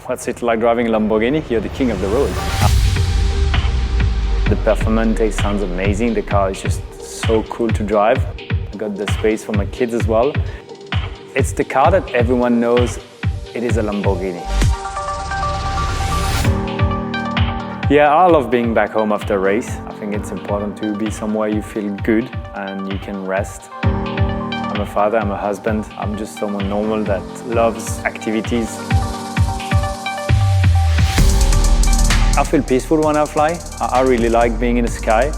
What's it like driving a Lamborghini? You're the king of the road. The performance sounds amazing. The car is just so cool to drive. I got the space for my kids as well. It's the car that everyone knows it is a Lamborghini. Yeah, I love being back home after a race. I think it's important to be somewhere you feel good and you can rest. I'm a father, I'm a husband. I'm just someone normal that loves activities. I feel peaceful when I fly. I really like being in the sky.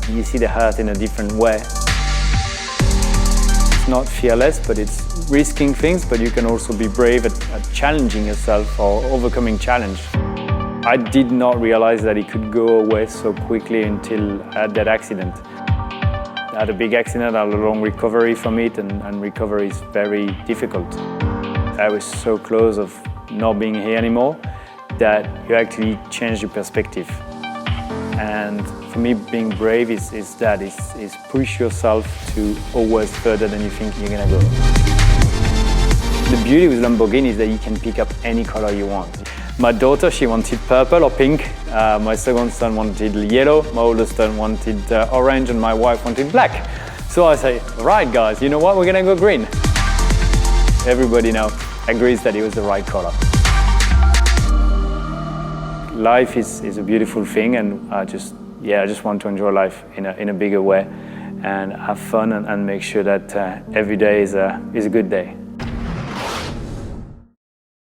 You see the earth in a different way. It's not fearless, but it's risking things, but you can also be brave at challenging yourself or overcoming challenge. I did not realize that it could go away so quickly until I had that accident. I had a big accident, I had a long recovery from it, and recovery is very difficult. I was so close of not being here anymore that you actually change your perspective. And for me, being brave is push yourself to always further than you think you're gonna go. The beauty with Lamborghini is that you can pick up any color you want. My daughter, she wanted purple or pink. My second son wanted yellow. My oldest son wanted orange, and my wife wanted black. So I say, right guys, you know what? We're gonna go green. Everybody now agrees that it was the right color. Life is a beautiful thing, and I just want to enjoy life in a bigger way and have fun and make sure that every day is a good day.